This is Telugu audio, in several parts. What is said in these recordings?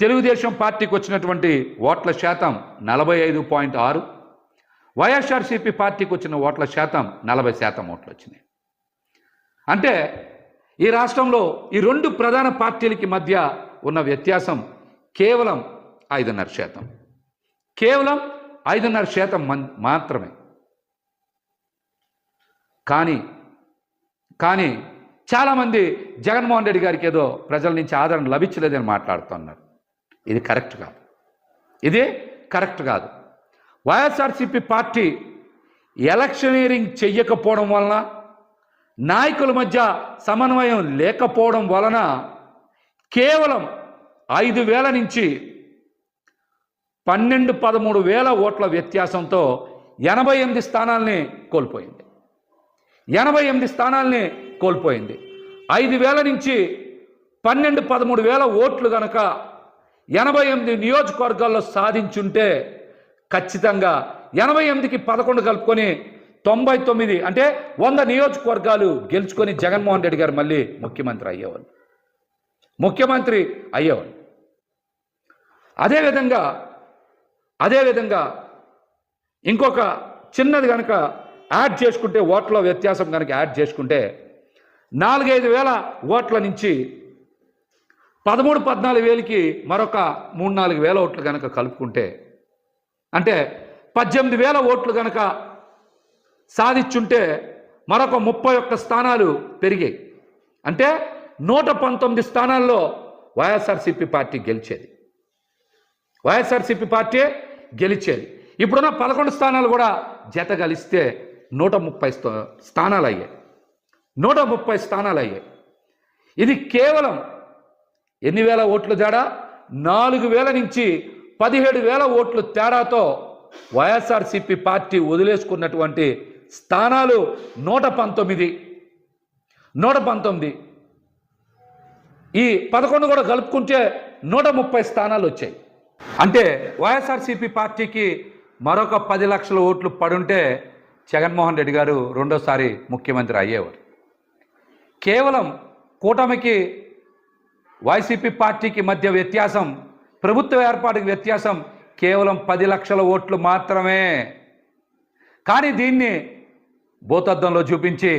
తెలుగుదేశం పార్టీకి వచ్చినటువంటి ఓట్ల శాతం 45.6, వైఎస్ఆర్సీపీ పార్టీకి వచ్చిన ఓట్ల శాతం 40% ఓట్లు వచ్చినాయి. అంటే ఈ రాష్ట్రంలో ఈ రెండు ప్రధాన పార్టీలకి మధ్య ఉన్న వ్యత్యాసం కేవలం 5.5%. కేవలం 5.5% మాత్రమే. కానీ చాలామంది జగన్మోహన్ రెడ్డి గారికి ఏదో ప్రజల నుంచి ఆదరణ లభించలేదని మాట్లాడుతున్నారు. ఇది కరెక్ట్ కాదు. ఇది కరెక్ట్ కాదు. వైఎస్ఆర్సీపీ పార్టీ ఎలక్షనీరింగ్ చెయ్యకపోవడం వలన, నాయకుల మధ్య సమన్వయం లేకపోవడం వలన కేవలం 5,000 నుంచి 12-13,000 ఓట్ల వ్యత్యాసంతో 88 స్థానాల్ని కోల్పోయింది. 88 స్థానాల్ని కోల్పోయింది. 5,000 నుంచి 12-13,000 ఓట్లు కనుక 88 నియోజకవర్గాల్లో సాధించుంటే ఖచ్చితంగా 88కి 11 కలుపుకొని 99 అంటే 100 నియోజకవర్గాలు గెలుచుకొని జగన్మోహన్ రెడ్డి గారు మళ్ళీ ముఖ్యమంత్రి అయ్యేవాళ్ళు. అదేవిధంగా ఇంకొక చిన్నది కనుక యాడ్ చేసుకుంటే, ఓట్ల వ్యత్యాసం కనుక యాడ్ చేసుకుంటే 4-5 వేల ఓట్ల నుంచి 13-14 వేలకి మరొక 3-4 వేల ఓట్లు కనుక కలుపుకుంటే, అంటే 18,000 ఓట్లు కనుక సాధించుంటే మరొక 31 స్థానాలు పెరిగాయి. అంటే 119 స్థానాల్లో వైఎస్ఆర్సీపీ పార్టీ గెలిచేది. ఇప్పుడున్న 11 స్థానాలు కూడా జత కలిస్తే 130 స్థానాలు అయ్యాయి. 130 స్థానాలు అయ్యాయి. ఇది కేవలం ఎన్ని వేల ఓట్లు తేడా? 4,000 నుంచి 17,000 ఓట్లు తేడాతో వైఎస్ఆర్సీపీ పార్టీ వదిలేసుకున్నటువంటి స్థానాలు 119. ఈ 11 కూడా కలుపుకుంటే 130 స్థానాలు వచ్చాయి. అంటే వైఎస్ఆర్సీపీ పార్టీకి మరొక 10 లక్షల ఓట్లు పడుంటే జగన్మోహన్ రెడ్డి గారు రెండోసారి ముఖ్యమంత్రి అయ్యేవారు. కేవలం కూటమికి వైసీపీ పార్టీకి మధ్య వ్యత్యాసం, ప్రభుత్వ ఏర్పాటుకి వ్యత్యాసం కేవలం 10 లక్షల ఓట్లు మాత్రమే. కానీ దీన్ని భూతద్దంలో చూపించి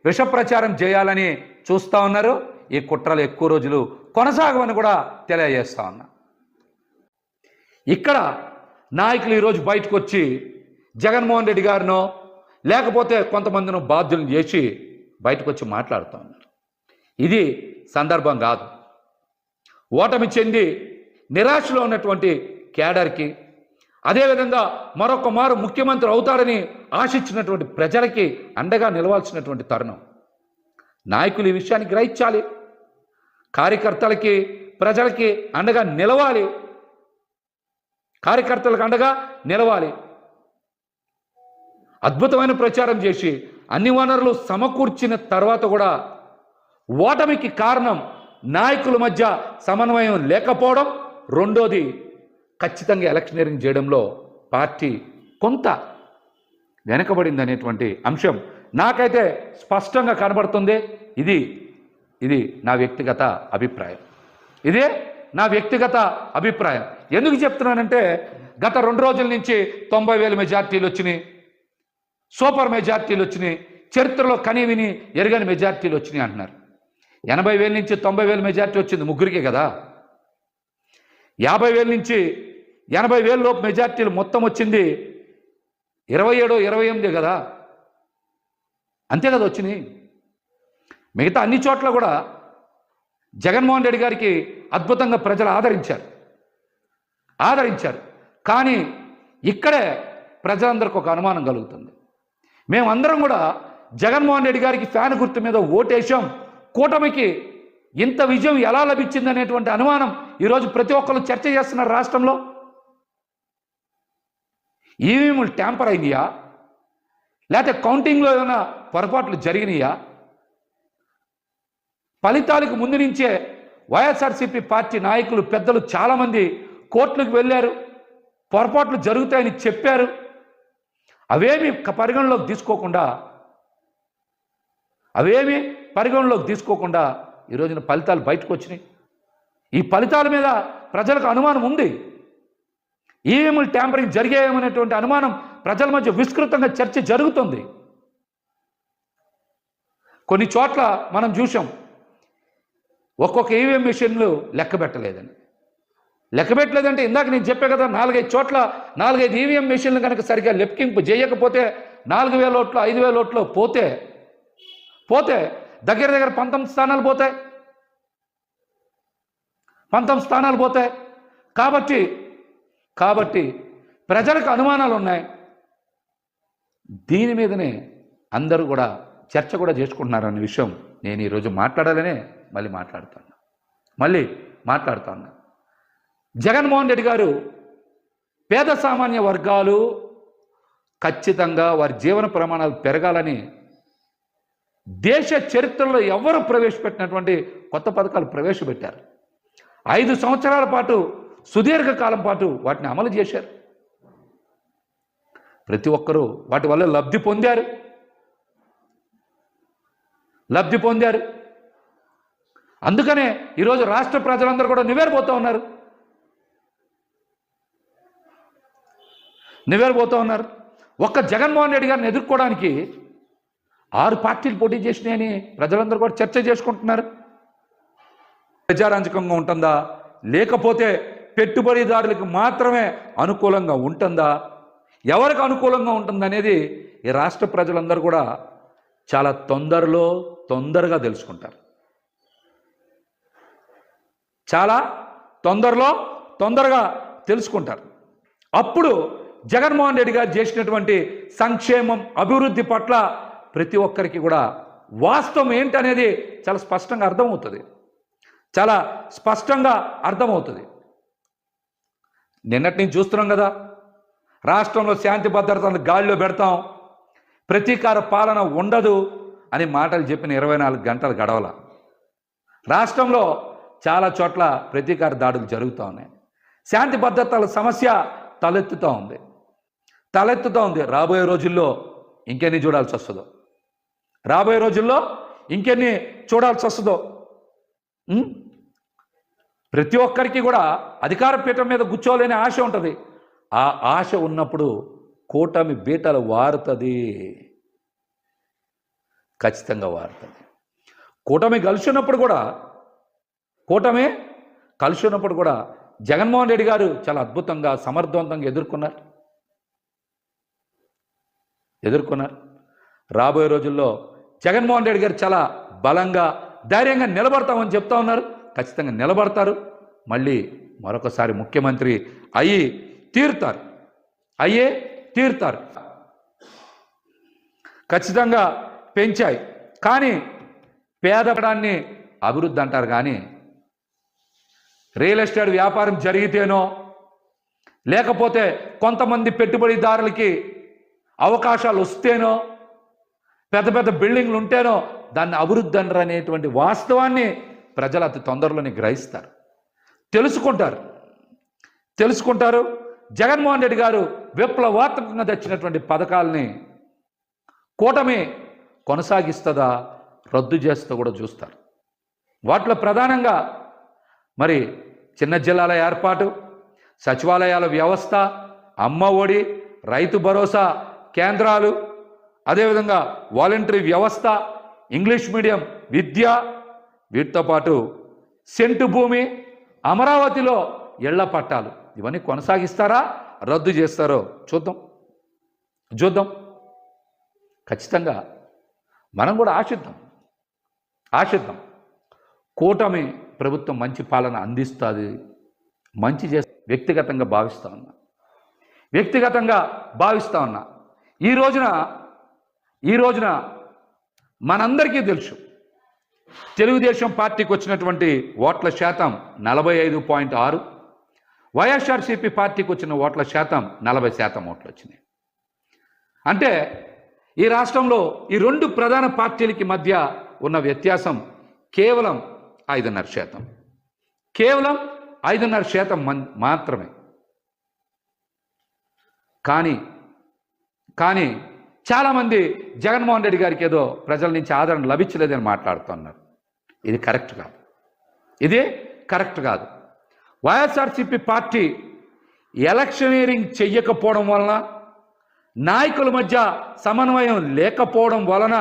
విష ప్రచారం చేయాలని చూస్తూ ఉన్నారు. ఈ కుట్రలు ఎక్కువ రోజులు కొనసాగవని కూడా తెలియజేస్తా ఉన్నా. ఇక్కడ నాయకులు ఈరోజు బయటకు వచ్చి జగన్మోహన్ రెడ్డి గారినో లేకపోతే కొంతమందినో బాధ్యులను చేసి బయటకు వచ్చి మాట్లాడుతూ ఉన్నారు. ఇది సందర్భం కాదు. ఓటమి చెంది నిరాశలో ఉన్నటువంటి కేడర్కి, అదేవిధంగా మరొక మారు ముఖ్యమంత్రి అవుతారని ఆశించినటువంటి ప్రజలకి అండగా నిలవాల్సినటువంటి తరుణం. నాయకులు ఈ విషయాన్ని గ్రహించాలి. కార్యకర్తలకి, ప్రజలకి అండగా నిలవాలి. అద్భుతమైన ప్రచారం చేసి అన్ని వనరులు సమకూర్చిన తర్వాత కూడా ఓటమికి కారణం నాయకుల మధ్య సమన్వయం లేకపోవడం. రెండోది, ఖచ్చితంగా ఎలక్షనీరింగ్ చేయడంలో పార్టీ కొంత వెనకబడింది అనేటువంటి అంశం నాకైతే స్పష్టంగా కనబడుతుంది. ఇది నా వ్యక్తిగత అభిప్రాయం. ఎందుకు చెప్తున్నానంటే, గత 2 రోజుల నుంచి 90,000 మెజార్టీలు వచ్చినాయి, సూపర్ మెజార్టీలు వచ్చినాయి, చరిత్రలో కనీవిని ఎరగని మెజార్టీలు వచ్చినాయి అంటున్నారు. 80,000 నుంచి 90,000 మెజార్టీ వచ్చింది ముగ్గురికే కదా. 50,000 నుంచి 80,000 లోపు మెజార్టీలు మొత్తం వచ్చింది 27-28 కదా. అంతే కదా వచ్చినాయి. మిగతా అన్ని చోట్ల కూడా జగన్మోహన్ రెడ్డి గారికి అద్భుతంగా ప్రజలు ఆదరించారు. కానీ ఇక్కడే ప్రజలందరికీ ఒక అనుమానం కలుగుతుంది. మేమందరం కూడా జగన్మోహన్ రెడ్డి గారికి ఫ్యాన్ గుర్తు మీద ఓటేశాం, కూటమికి ఇంత విజయం ఎలా లభించింది అనేటువంటి అనుమానం ఈరోజు ప్రతి ఒక్కరు చర్చ చేస్తున్నారు రాష్ట్రంలో. ఈవీఎంలు ట్యాంపర్ అయినాయా, లేకపోతే కౌంటింగ్లో ఏమైనా పొరపాట్లు జరిగినాయా? ఫలితాలకు ముందు నుంచే వైఎస్ఆర్సీపీ పార్టీ నాయకులు, పెద్దలు చాలామంది కోర్టులకు వెళ్ళారు, పొరపాట్లు జరుగుతాయని చెప్పారు. అవేమి పరిగణలోకి తీసుకోకుండా ఈ రోజున ఫలితాలు బయటకు వచ్చినాయి. ఈ ఫలితాల మీద ప్రజలకు అనుమానం ఉంది. ఈవీఎంలు ట్యాంపరింగ్ జరిగాయేమనేటువంటి అనుమానం ప్రజల మధ్య విస్తృతంగా చర్చ జరుగుతుంది. కొన్ని చోట్ల మనం చూసాం, ఒక్కొక్క ఈవీఎం మిషన్లు లెక్క పెట్టలేదంటే ఇందాక నేను చెప్పే కదా, 4-5 చోట్ల 4-5 ఈవీఎం మిషన్లు కనుక సరిగ్గా లెక్కింపు చేయకపోతే 4,000 ఓట్లు 5,000 ఓట్లు పోతే దగ్గర 19 స్థానాలు పోతాయి. 19 స్థానాలు పోతాయి. కాబట్టి ప్రజలకు అనుమానాలు ఉన్నాయి. దీని మీదనే అందరూ కూడా చర్చ కూడా చేసుకుంటున్నారన్న విషయం నేను ఈరోజు మాట్లాడాలనే మళ్ళీ మాట్లాడుతాను. జగన్మోహన్ రెడ్డి గారు పేద సామాన్య వర్గాలు ఖచ్చితంగా వారి జీవన ప్రమాణాలు పెరగాలని దేశ చరిత్రలో ఎవరు ప్రవేశపెట్టినటువంటి కొత్త పథకాలు ప్రవేశపెట్టారు. 5 సంవత్సరాల పాటు సుదీర్ఘకాలం పాటు వాటిని అమలు చేశారు. ప్రతి ఒక్కరూ వాటి వల్ల లబ్ధి పొందారు. అందుకనే ఈరోజు రాష్ట్ర ప్రజలందరూ కూడా నివేరబోతూ ఉన్నారు. ఒక్క జగన్మోహన్ రెడ్డి గారిని ఎదుర్కోవడానికి 6 పార్టీలు పోటీ చేసినాయని ప్రజలందరూ కూడా చర్చ చేసుకుంటున్నారు. ప్రజారంజకంగా ఉంటుందా, లేకపోతే పెట్టుబడిదారులకు మాత్రమే అనుకూలంగా ఉంటుందా, ఎవరికి అనుకూలంగా ఉంటుందనేది ఈ రాష్ట్ర ప్రజలందరూ కూడా చాలా తొందరగా తెలుసుకుంటారు. తొందరగా తెలుసుకుంటారు. అప్పుడు జగన్మోహన్ రెడ్డి గారు చేసినటువంటి సంక్షేమం, అభివృద్ధి పట్ల ప్రతి ఒక్కరికి కూడా వాస్తవం ఏంటనేది చాలా స్పష్టంగా అర్థమవుతుంది. నిన్నటి నుంచి చూస్తున్నాం కదా, రాష్ట్రంలో శాంతి భద్రతలను గాలిలో పెడతాం, ప్రతీకార పాలన ఉండదు అని మాటలు చెప్పిన 24 గంటలు గడవల. రాష్ట్రంలో చాలా చోట్ల ప్రతీకార దాడులు జరుగుతూ ఉన్నాయి. శాంతి భద్రతల సమస్య తలెత్తుతూ ఉంది. రాబోయే రోజుల్లో ఇంకెన్ని చూడాల్సి వస్తుందో. ప్రతి ఒక్కరికి కూడా అధికార పీఠం మీద కూర్చోలేని ఆశ ఉంటుంది. ఆ ఆశ ఉన్నప్పుడు కూటమి బీటలు వారుతుంది, ఖచ్చితంగా వారుతుంది. కూటమి కలిసినప్పుడు కూడా జగన్మోహన్ రెడ్డి గారు చాలా అద్భుతంగా సమర్థవంతంగా ఎదుర్కొన్నారు. రాబోయే రోజుల్లో జగన్మోహన్ రెడ్డి గారు చాలా బలంగా ధైర్యంగా నిలబడతామని చెప్తా ఉన్నారు. ఖచ్చితంగా నిలబడతారు. మళ్ళీ మరొకసారి ముఖ్యమంత్రి అయ్యే తీరుతారు. ఖచ్చితంగా పెంచాయి. కానీ పేదపడాన్ని అభివృద్ధి అంటారు. కానీ రియల్ ఎస్టేట్ వ్యాపారం జరిగితేనో, లేకపోతే కొంతమంది పెట్టుబడిదారులకి అవకాశాలు వస్తేనో, పెద్ద బిల్డింగ్లు ఉంటేనో దాన్ని అభివృద్ధి అనరు అనేటువంటి వాస్తవాన్ని ప్రజలు అతి తొందరలోనే గ్రహిస్తారు, తెలుసుకుంటారు. జగన్మోహన్ రెడ్డి గారు విప్లవాత్మకంగా తెచ్చినటువంటి పథకాలని కూటమి కొనసాగిస్తుందా, రద్దు చేస్తూ కూడా చూస్తారు. వాటిలో ప్రధానంగా మరి చిన్న జిల్లాల ఏర్పాటు, సచివాలయాల వ్యవస్థ, అమ్మ ఒడి, రైతు భరోసా కేంద్రాలు, అదేవిధంగా వాలంటరీ వ్యవస్థ, ఇంగ్లీష్ మీడియం విద్య, వీటితో పాటు సెంటు భూమి, అమరావతిలో ఇళ్ల పట్టాలు, ఇవన్నీ కొనసాగిస్తారా, రద్దు చేస్తారో చూద్దాం. ఖచ్చితంగా మనం కూడా ఆశిద్దాం. కూటమి ప్రభుత్వం మంచి పాలన అందిస్తుంది, మంచి చేస్తే వ్యక్తిగతంగా భావిస్తా ఉన్నా. ఈ రోజున మనందరికీ తెలుసు, తెలుగుదేశం పార్టీకి వచ్చినటువంటి ఓట్ల శాతం 45.6, వైఎస్ఆర్సీపీ పార్టీకి వచ్చిన ఓట్ల శాతం 40% ఓట్లు వచ్చినాయి. అంటే ఈ రాష్ట్రంలో ఈ 2 ప్రధాన పార్టీలకి మధ్య ఉన్న వ్యత్యాసం కేవలం 5.5%. కేవలం 5.5% మాత్రమే. కానీ చాలామంది జగన్మోహన్ రెడ్డి గారికి ఏదో ప్రజల నుంచి ఆదరణ లభించలేదని మాట్లాడుతున్నారు. ఇది కరెక్ట్ కాదు. వైఎస్ఆర్సీపీ పార్టీ ఎలక్షనీరింగ్ చెయ్యకపోవడం వలన, నాయకుల మధ్య సమన్వయం లేకపోవడం వలన